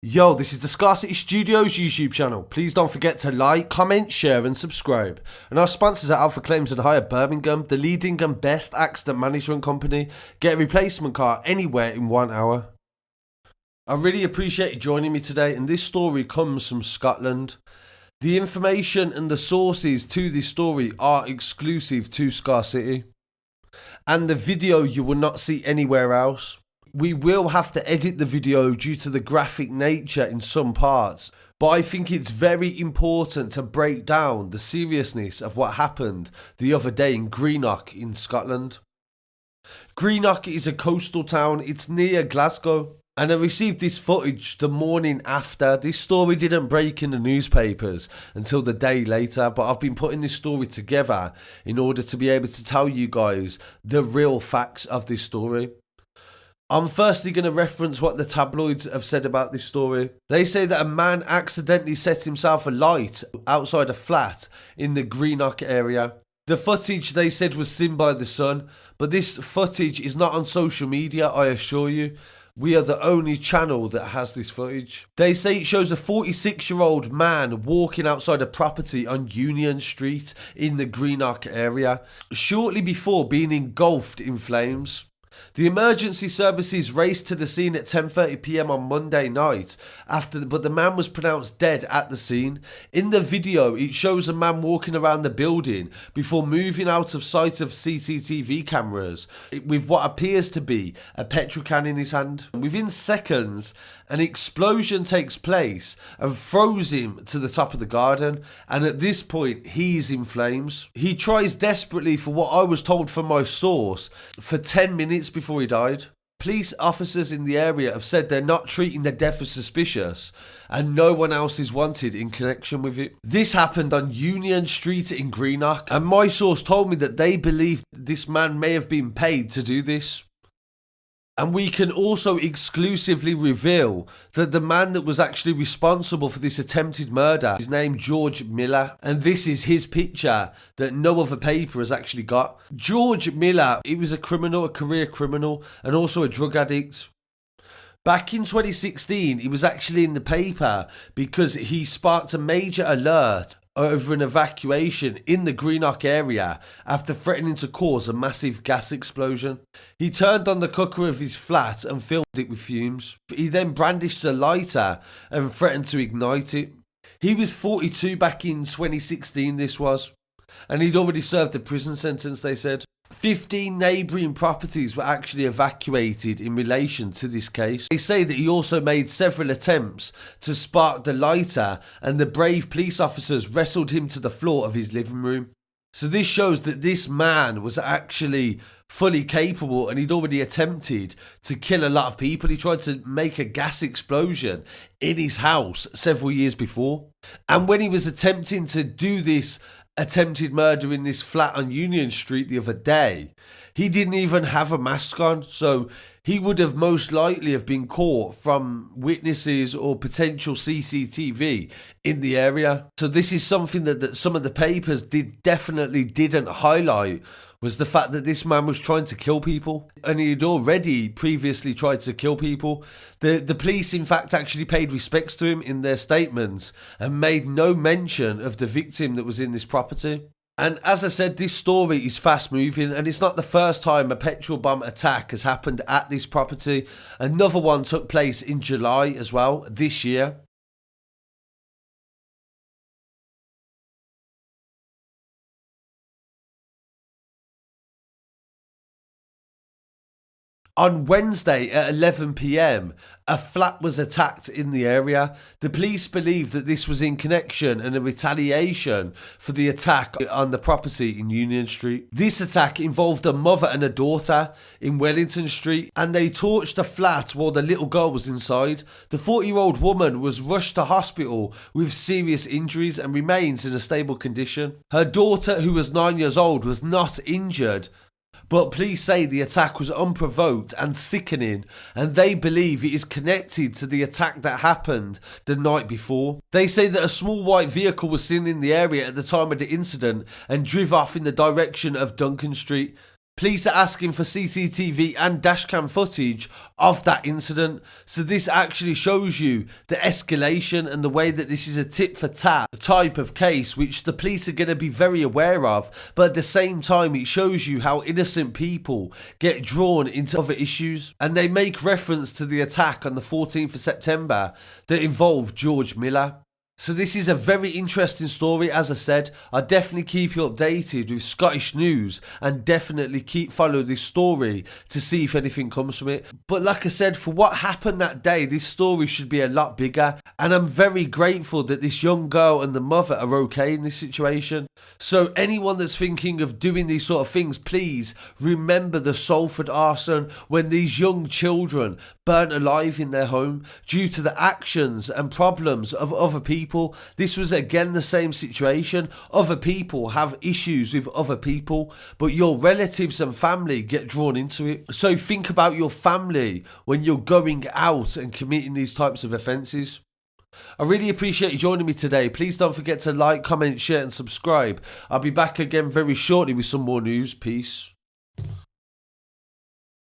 Yo, this is the Scarcity Studios YouTube channel. Please don't forget to like, comment, share and subscribe. And our sponsors are Alpha Claims and Hire Birmingham, the leading and best accident management company. Get a replacement car anywhere in 1 hour. I really appreciate you joining me today, and this story comes from Scotland. The information and the sources to this story are exclusive to Scarcity, and the video you will not see anywhere else. We will have to edit the video due to the graphic nature in some parts, but I think it's very important to break down the seriousness of what happened the other day in Greenock in Scotland. Greenock is a coastal town, it's near Glasgow, and I received this footage the morning after. This story didn't break in the newspapers until the day later, but I've been putting this story together in order to be able to tell you guys the real facts of this story. I'm firstly going to reference what the tabloids have said about this story. They say that a man accidentally set himself alight outside a flat in the Greenock area. The footage, they said, was seen by the Sun, but this footage is not on social media, I assure you. We are the only channel that has this footage. They say it shows a 46-year-old man walking outside a property on Union Street in the Greenock area, shortly before being engulfed in flames. The emergency services raced to the scene at 10:30 p.m. on Monday night, but the man was pronounced dead at the scene. In the video, it shows a man walking around the building before moving out of sight of CCTV cameras with what appears to be a petrol can in his hand. Within seconds, an explosion takes place and throws him to the top of the garden, and at this point he's in flames. He tries desperately, for what I was told from my source, for 10 minutes before he died. Police officers in the area have said they're not treating the death as suspicious and no one else is wanted in connection with it. This happened on Union Street in Greenock, and my source told me that they believe this man may have been paid to do this. And we can also exclusively reveal that the man that was actually responsible for this attempted murder is named George Miller. And this is his picture that no other paper has actually got. George Miller, he was a criminal, a career criminal, and also a drug addict. Back in 2016, he was actually in the paper because he sparked a major alert over an evacuation in the Greenock area after threatening to cause a massive gas explosion. He turned on the cooker of his flat and filled it with fumes. He then brandished a lighter and threatened to ignite it. He was 42 back in 2016 this was, and he'd already served a prison sentence, they said. 15 neighbouring properties were actually evacuated in relation to this case. They say that he also made several attempts to spark the lighter, and the brave police officers wrestled him to the floor of his living room. So this shows that this man was actually fully capable, and he'd already attempted to kill a lot of people. He tried to make a gas explosion in his house several years before. And when he was attempting to do this attempted murder in this flat on Union Street the other day, he didn't even have a mask on, so he would have most likely have been caught from witnesses or potential CCTV in the area. So this is something that some of the papers definitely didn't highlight, was the fact that this man was trying to kill people, and he had already previously tried to kill people. The police in fact actually paid respects to him in their statements and made no mention of the victim that was in this property. And as I said, this story is fast moving, and it's not the first time a petrol bomb attack has happened at this property. Another one took place in July as well this year. On Wednesday at 11 p.m, a flat was attacked in the area. The police believe that this was in connection and a retaliation for the attack on the property in Union Street. This attack involved a mother and a daughter in Wellington Street, and they torched the flat while the little girl was inside. The 40-year-old woman was rushed to hospital with serious injuries and remains in a stable condition. Her daughter, who was 9 years old, was not injured, but police say the attack was unprovoked and sickening, and they believe it is connected to the attack that happened the night before. They say that a small white vehicle was seen in the area at the time of the incident and drove off in the direction of Duncan Street. Police are asking for CCTV and dashcam footage of that incident. So this actually shows you the escalation and the way that this is a tit for tat type of case, which the police are going to be very aware of. But at the same time, it shows you how innocent people get drawn into other issues. And they make reference to the attack on the 14th of September that involved George Miller. So this is a very interesting story. As I said, I'll definitely keep you updated with Scottish news and definitely keep following this story to see if anything comes from it. But like I said, for what happened that day, this story should be a lot bigger. And I'm very grateful that this young girl and the mother are okay in this situation. So anyone that's thinking of doing these sort of things, please remember the Salford arson when these young children burnt alive in their home due to the actions and problems of other people. This was again the same situation. Other people have issues with other people, but your relatives and family get drawn into it. So think about your family when you're going out and committing these types of offences. I really appreciate you joining me today. Please don't forget to like, comment, share and subscribe. I'll be back again very shortly with some more news. Peace.